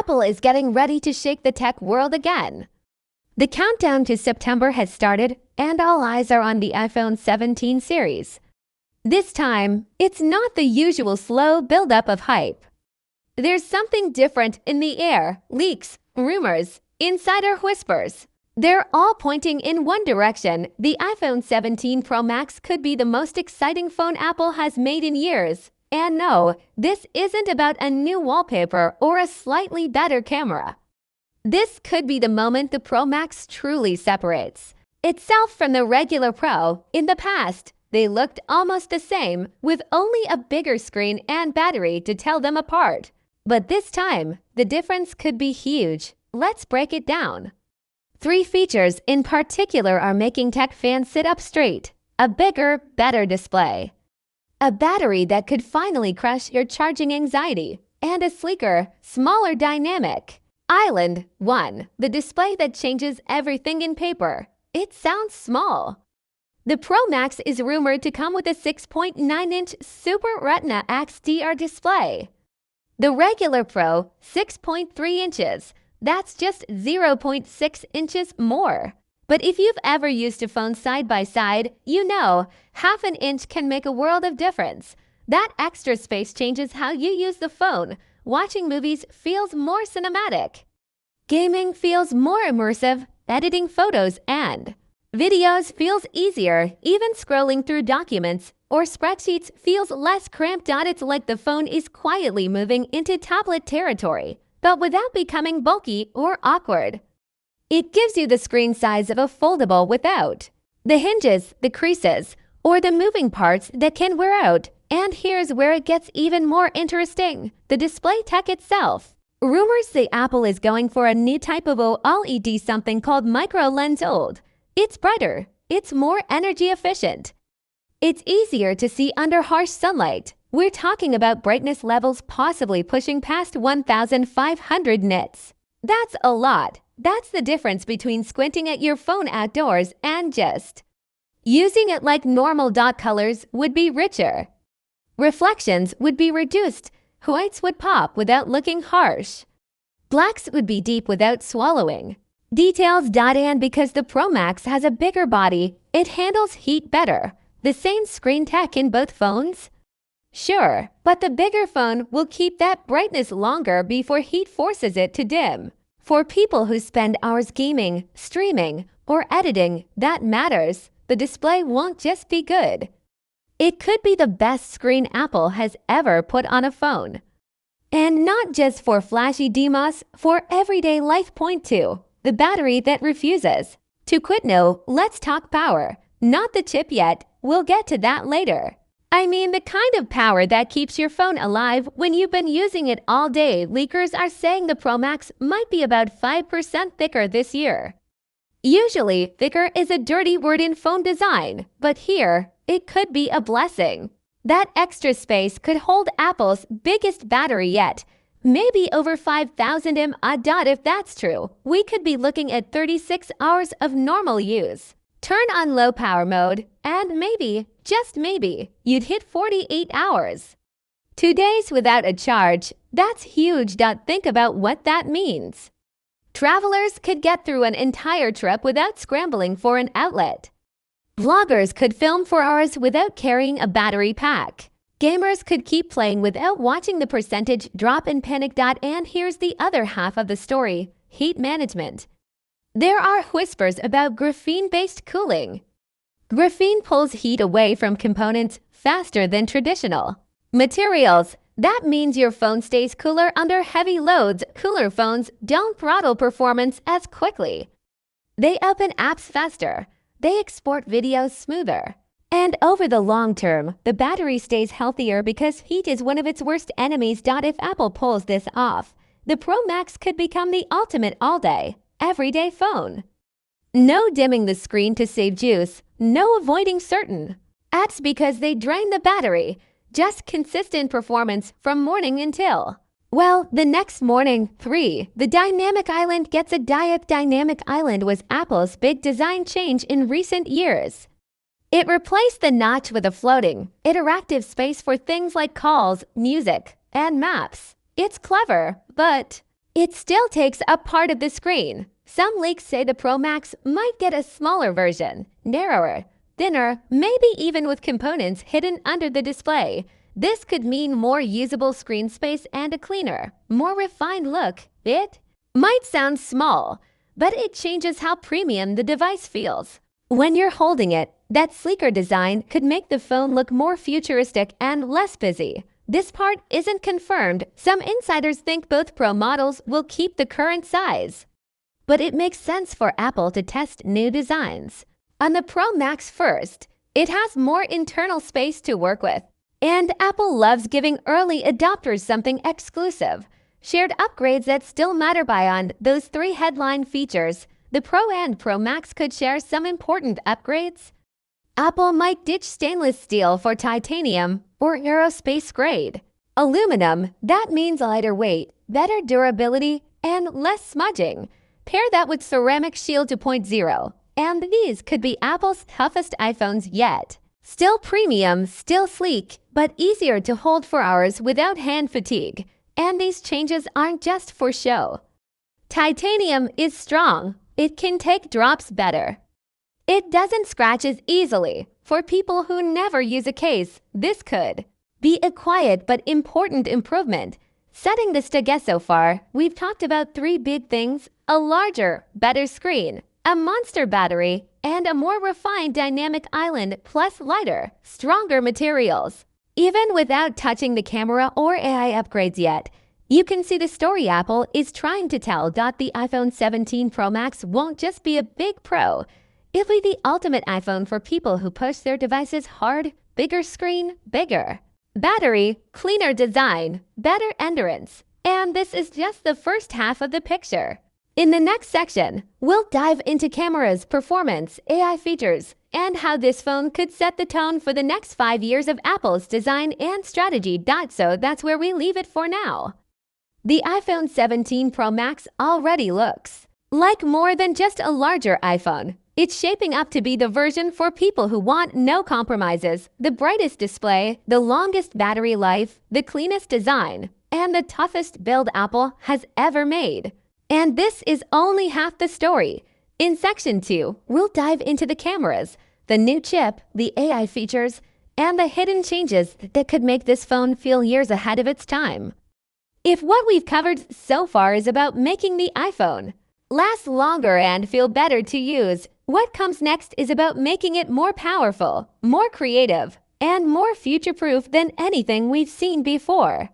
Apple is getting ready to shake the tech world again. The countdown to September has started, and all eyes are on the iPhone 17 series. This time, it's not the usual slow build-up of hype. There's something different in the air, leaks, rumors, insider whispers. They're all pointing in one direction. The iPhone 17 Pro Max could be the most exciting phone Apple has made in years. And no, this isn't about a new wallpaper or a slightly better camera. This could be the moment the Pro Max truly separates itself from the regular Pro. In the past, they looked almost the same, with only a bigger screen and battery to tell them apart. But this time, the difference could be huge. Let's break it down. 3 features in particular are making tech fans sit up straight. A bigger, better display. A battery that could finally crush your charging anxiety. And a sleeker, smaller dynamic Island 1, the display that changes everything in paper. It sounds small. The Pro Max is rumored to come with a 6.9-inch Super Retina XDR display. The regular Pro, 6.3 inches. That's just 0.6 inches more. But if you've ever used a phone side by side, you know, half an inch can make a world of difference. That extra space changes how you use the phone. Watching movies feels more cinematic. Gaming feels more immersive. Editing photos and videos feels easier. Even scrolling through documents or spreadsheets feels less cramped. It's like the phone is quietly moving into tablet territory, but without becoming bulky or awkward. It gives you the screen size of a foldable without the hinges, the creases, or the moving parts that can wear out. And here's where it gets even more interesting: the display tech itself. Rumors say Apple is going for a new type of OLED, something called micro lens OLED. It's brighter, it's more energy efficient. It's easier to see under harsh sunlight. We're talking about brightness levels possibly pushing past 1,500 nits. That's a lot. That's the difference between squinting at your phone outdoors and just using it like normal. Colors would be richer. Reflections would be reduced. Whites would pop without looking harsh. Blacks would be deep without swallowing. Details. And because the Pro Max has a bigger body, it handles heat better. The same screen tech in both phones? Sure, but the bigger phone will keep that brightness longer before heat forces it to dim. For people who spend hours gaming, streaming, or editing, that matters. The display won't just be good. It could be the best screen Apple has ever put on a phone. And not just for flashy demos, for everyday life. Point 2, the battery that refuses to quit. No, let's talk power. Not the chip yet. We'll get to that later. I mean the kind of power that keeps your phone alive when you've been using it all day. Leakers are saying the Pro Max might be about 5% thicker this year. Usually, thicker is a dirty word in phone design, but here, it could be a blessing. That extra space could hold Apple's biggest battery yet, maybe over 5,000 mAh. If that's true, we could be looking at 36 hours of normal use. Turn on low power mode, and maybe, just maybe, you'd hit 48 hours. 2 days without a charge, that's huge. Think about what that means. Travelers could get through an entire trip without scrambling for an outlet. Vloggers could film for hours without carrying a battery pack. Gamers could keep playing without watching the percentage drop in panic. And here's the other half of the story: heat management. There are whispers about graphene-based cooling. Graphene pulls heat away from components faster than traditional materials. That means your phone stays cooler under heavy loads. Cooler phones don't throttle performance as quickly. They open apps faster. They export videos smoother. And over the long term, the battery stays healthier because heat is one of its worst enemies. If Apple pulls this off, the Pro Max could become the ultimate all-day, everyday phone. No dimming the screen to save juice, no avoiding certain apps because they drain the battery. Just consistent performance from morning until, well, the next morning. 3. The Dynamic Island gets a diet. Dynamic Island was Apple's big design change in recent years. It replaced the notch with a floating, interactive space for things like calls, music, and maps. It's clever, but It still takes up part of the screen. Some leaks say the Pro Max might get a smaller version, narrower, thinner, maybe even with components hidden under the display. This could mean more usable screen space and a cleaner, more refined look. It might sound small, but it changes how premium the device feels. When you're holding it, that sleeker design could make the phone look more futuristic and less busy. This part isn't confirmed. Some insiders think both Pro models will keep the current size. But it makes sense for Apple to test new designs. On the Pro Max first, it has more internal space to work with. And Apple loves giving early adopters something exclusive. Shared upgrades that still matter beyond those three headline features. The Pro and Pro Max could share some important upgrades. Apple might ditch stainless steel for titanium or aerospace grade. Aluminum, that means lighter weight, better durability, and less smudging. Pair that with Ceramic Shield 2.0, and these could be Apple's toughest iPhones yet. Still premium, still sleek, but easier to hold for hours without hand fatigue. And these changes aren't just for show. Titanium is strong. It can take drops better. It doesn't scratch as easily. For people who never use a case, this could be a quiet but important improvement. Setting the stage so far, we've talked about three big things: a larger, better screen, a monster battery, and a more refined dynamic island plus lighter, stronger materials. Even without touching the camera or AI upgrades yet, you can see the story Apple is trying to tell. The iPhone 17 Pro Max won't just be a big Pro. It'll be the ultimate iPhone for people who push their devices hard, bigger screen, bigger battery, cleaner design, better endurance. And this is just the first half of the picture. In the next section, we'll dive into cameras, performance, AI features, and how this phone could set the tone for the next 5 years of Apple's design and strategy. So that's where we leave it for now. The iPhone 17 Pro Max already looks like more than just a larger iPhone. It's shaping up to be the version for people who want no compromises, the brightest display, the longest battery life, the cleanest design, and the toughest build Apple has ever made. And this is only half the story. In Section 2, we'll dive into the cameras, the new chip, the AI features, and the hidden changes that could make this phone feel years ahead of its time. If what we've covered so far is about making the iPhone last longer and feel better to use, what comes next is about making it more powerful, more creative, and more future-proof than anything we've seen before.